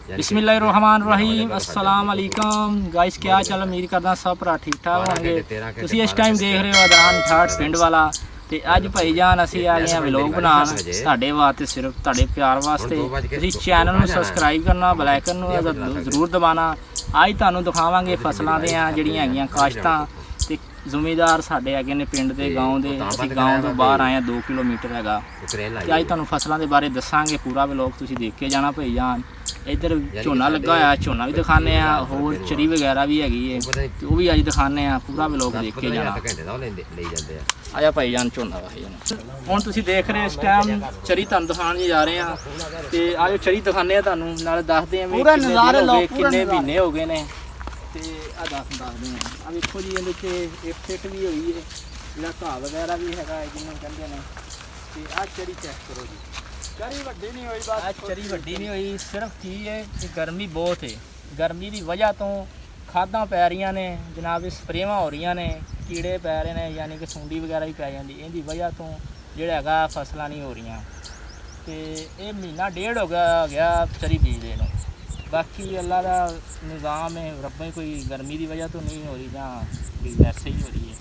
बिस्मिल्लाहिर्रहमानिर्रहीम अस्सलाम वालेकुम गाइस, क्या चल उम्मीद करदा सब भरा ठीक ठाक होंगे। तुसीं इस टाइम देख रहे हो अदरान ठाठ पिंड वाला ते अज भाईजान असीं आ गए व्लॉग बनान तुहाडे वास्ते, सिर्फ तुहाडे प्यार वास्ते। तुसीं चैनल नूं सबसक्राइब करना, बैल आइकन नूं जरूर दबाना। अज तुहानूं दिखावांगे फसलां दियां जिहड़ियां हैगियां काश्तां ते ज़मींदार साडे हैगे ने पिंड दे गाँव दे। असीं गाँव तो बाहर आए 2 किलोमीटर हैगा ते अज तुहानूं फसलां दे बारे दसांगे। पूरा व्लॉग तुसीं देख के जाना भाईजान। इधर झोना लगा होया, झोना भी दिखाने आ, होर चरी वगैरह भी हैगी है ते ओह भी अज दिखाने आ। पूरा व्लॉग देख के जाना। आजा भाईजान झोना हुण तुसीं देख रहे इस टाइम चरी तुहानूं दिखाण जा रहे हैं ते आजो चरी दिखाने आ तुहानूं, नाल दसदे आ भी किन्ने महीने हो गए ने ते आ दसदे आ। आ वेखो जी इहदे च एक फिट भी होई है, जिहड़ा घाह वगैरह भी हैगा जिन्होंने कहंदे ने। ते आ चरी चेक करो जी, चरी वड्डी नहीं हुई, बस चरी वड्डी नहीं हुई। सिर्फ की है कि गर्मी बहुत है, गर्मी की वजह तो खादां पै रही ने जनाब, स्प्रेवां हो रही ने, कीड़े पै रहे हैं, यानी कि सुंडी वगैरह भी पै जाती। इहदी वजह तो जिहड़ा हैगा फसलां नहीं हो रही ते ये महीना डेढ़ हो गया चरी बीजदे नूं। बाकी अल्लाह का निज़ाम है, रब्बे कोई गर्मी की वजह तो नहीं हो रही जां वैसे ही हो रही है।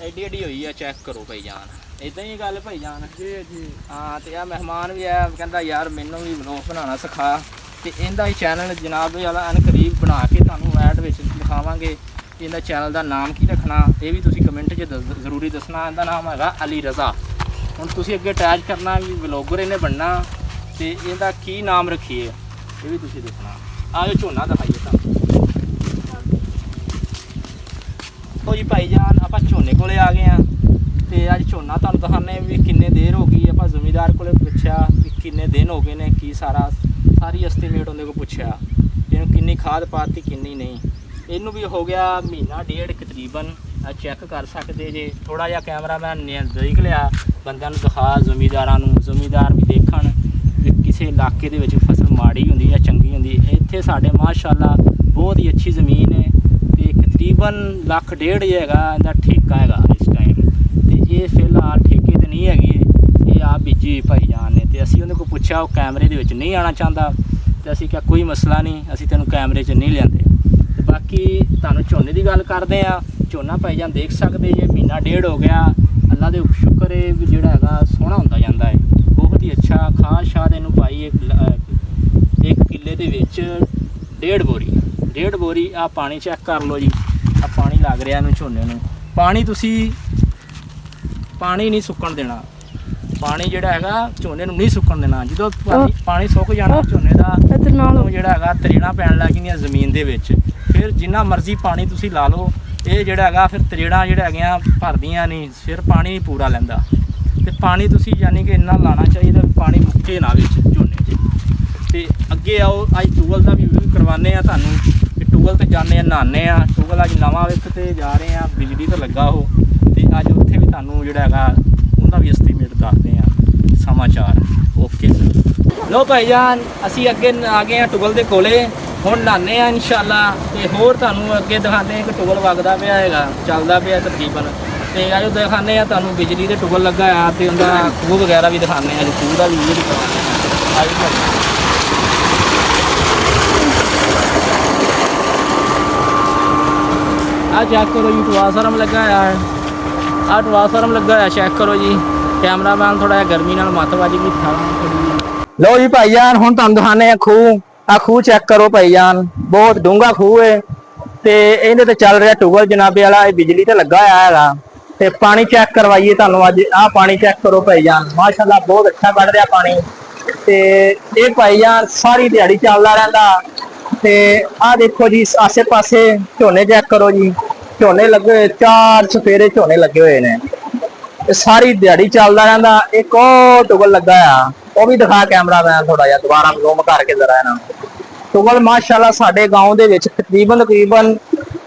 एडी एडी हुई है, चेक करो भाईजान। इदां ही गल भाईजान जी जी। हाँ तो यह मेहमान भी है, कहता यार मैनू भी व्लॉग बनाना सिखा। तो इनका ही चैनल जनाब वाला अनकरीब बना के तुहानूं ऐड विच दिखावांगे। इनका चैनल का नाम की रखना ये भी तुसीं कमेंट च जरूरी दसना। इनका नाम हैगा अली रज़ा। हुण तुसीं अगे अटैच करना भी व्लॉगर इन्हें बनना तो इनका की नाम रखिए ये भी तुसीं दसना। आओ झोना दिखाइए तुहानूं। तो जी भाईजान आप झोने कोले आ गए हैं तो अज झोना तुहानूं दिखाने भी किन्ने देर हो गई। आप जमींदार को पुछया भी किन्ने दिन हो गए ने, की सारी एस्टीमेट उन्हें को पुछया इन्हूं किन्नी खाद पाती किन्नी नहीं। इनू भी हो गया महीना डेढ़ तकरीबन। चैक कर सकते जे, थोड़ा जिहा कैमरामैन नज़दीक लिया बंदिਆਂ ਨੂੰ दिखा जमींदारां नूं, जमींदार भी देखण भी किसी इलाके दे विच फसल माड़ी हुंदी या चंगी हुंदी। इत्थे साडे माशाअल्लाह बहुत ही अच्छी ज़मीन है ते तकरीबन 1.5 लाख हैगा इहदा ठेका हैगा इस टाइम। तो ये फिलहाल ठेके तो नहीं हैगी, ये आप बीजी भाईजान ने। तो असीं उहदे कोल पुछया, वो कैमरे दे विच नहीं आना चाहता तो असीं क्या कोई मसला नहीं, असीं तैनूं कैमरे च नहीं लिआंदे। तो बाकी तुहानूं झोने की गल करते हैं। झोना भाईजान देख सकते जे महीना डेढ़ हो गया। अल्लाह दे शुक्र है भी जिहड़ा हैगा सोहना हुंदा जांदा है, बहुत ही अच्छा। खाद शाद इनूं पाई एक किले दे विच 1.5 बोरी। आ पानी चेक कर लो जी, आ पानी लग रहा इनूं झोने नूं। पानी तुसीं पानी नहीं सुक्कण देना, पानी जिहड़ा हैगा झोने नूं नहीं सुक्कण देना। जदों पानी सुक जाना झोने दा जिहड़ा हैगा तरेड़ां पैण लग जांदियां ज़मीन दे विच, फिर जिन्ना मर्जी पानी तुसीं ला लो ये जिहड़ा हैगा फिर तरेड़ां जिहड़ा हैगियां भरदियां नहीं, फिर पानी नहीं पूरा लैंदा। ते पानी तुसीं यानी कि इन्ना लाना चाहिए भी पानी मुक्के ना विच झोने च। ते अगे आओ अज टूबल का भी व्यू करवाने आ तुहानूं कि टूबल ते जाने आ नहाने आ। टूबल अज नवां ते जा रहे हैं, बिजली तो लगा हो ते अज उत्थे भी तुहानूं जिहड़ा हैगा उहदा भी एस्टीमेट दसदे आ समाचार। Okay sir. लो भाईजान असीं अगे आ गए हैं टूबल दे कोले, हुण नहाने आ इंशाअल्लाह। ते होर तुहानूं अगे दिखाने कि टूबल वगदा पिया हैगा, चलदा पिया तकरीबन। ते अजो दिखाने आ तुहानूं बिजली दे टूबल लगा आ ते उहदा खूह वगैरह भी दिखाने आ, खूह दा भी व्यू दिखाने आ। चेक करो जी ट्रांसफार्म लगा है, आ ट्रांसफार्म लगा है, चेक करो जी। कैमरामैन थोड़ा गर्मी नाल मत वज गई था। लो जी भाईजान हुण तुहानूं दिखाने खूह। आ खूह चेक करो भाईजान, बहुत डूंगा खूह है ते इहदे ते चल रहा टूबल जनाबे वाला, बिजली ते लगा होया हैगा। ते पानी चेक करवाइए तुहानूं अज। आ पानी चेक करो भाईजान, माशाअल्लाह बहुत अच्छा बड़ रहा पानी। ते ये भाईजान सारी दिहाड़ी चलदा रहिंदा। ते आ देखो जी आसे पासे झोने चेक करो जी, झोने लगे हुए 4 चफेरे झोने लगे हुए ने। सारी दिहाड़ी चलदा रहिंदा। एक और टुगल लगा आ, वो भी दिखा कैमरामैन थोड़ा जिहा दोबारा जूम करके जरा इन्हां टुगल। माशाअल्लाह साडे गाँव दे विच तकरीबन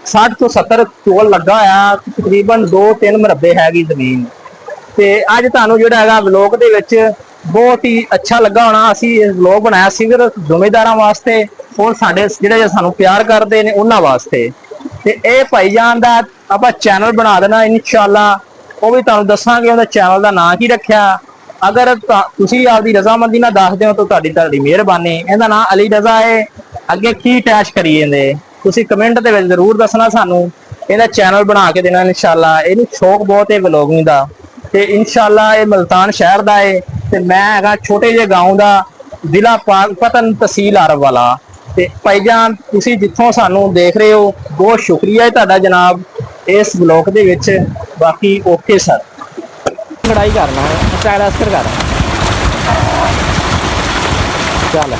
60 तो 70 टुगल लगा होया, तकरीबन 2-3 मरबे हैगी जमीन। ते अज तुहानूं जिहड़ा हैगा व्लॉग दे विच बहुत ही अच्छा लगा होना। असीं व्लॉग बनाया सिर्फ ज़मींदारां वास्ते और साडे जिहड़े सानूं प्यार करदे ने उन्हां वास्ते। ते इह भाईजान दा आपां चैनल बना देना इंशाअल्लाह, वो भी तुहानूं दसांगे उहदे चैनल का नाम की रखिया। ਅਗਰ ਤੁਸੀਂ ਆਪਦੀ ਰਜ਼ਾਮੰਦੀ ਨਾਲ ਦੱਸਦੇ ਹੋ ਤਾਂ ਤੁਹਾਡੀ ਮਿਹਰਬਾਨੀ। ਇਹਦਾ ਨਾਂ ਅਲੀ ਰਜ਼ਾ ਹੈ। ਅੱਗੇ ਕੀ ਅਟੈਚ ਕਰੀ ਜਾਂਦੇ ਤੁਸੀਂ ਕਮੈਂਟ ਦੇ ਵਿੱਚ ਜ਼ਰੂਰ ਦੱਸਣਾ ਸਾਨੂੰ। ਇਹਦਾ ਚੈਨਲ ਬਣਾ ਕੇ ਦੇਣਾ ਇਨਸ਼ਾਅੱਲਾ। ਇਹਨੂੰ ਸ਼ੌਕ ਬਹੁਤ ਹੈ ਵਲੋਗਿੰਗ ਦਾ, ਤੇ ਇਨਸ਼ਾਅੱਲਾ ਇਹ ਮਲਤਾਨ ਸ਼ਹਿਰ ਦਾ ਹੈ ਤੇ ਮੈਂ ਹੈਗਾ ਛੋਟੇ ਜਿਹੇ ਗਾਉਂ ਦਾ, ਜ਼ਿਲ੍ਹਾ ਪਾਕਪਤਨ, ਤਹਿਸੀਲ ਆਰਵਵਾਲਾ। ਤੇ ਭਾਈਜਾਨ ਤੁਸੀਂ ਜਿੱਥੋਂ ਸਾਨੂੰ ਦੇਖ ਰਹੇ ਹੋ ਬਹੁਤ ਸ਼ੁਕਰੀਆ ਹੈ ਤੁਹਾਡਾ ਜਨਾਬ ਇਸ ਬਲੌਗ ਦੇ ਵਿੱਚ। ਬਾਕੀ ਓਕੇ ਸਰ। ਲੜਾਈ ਕਰਨਾ ਸਟਾਈਲ ਅਸਰ ਕਰ ਚੱਲ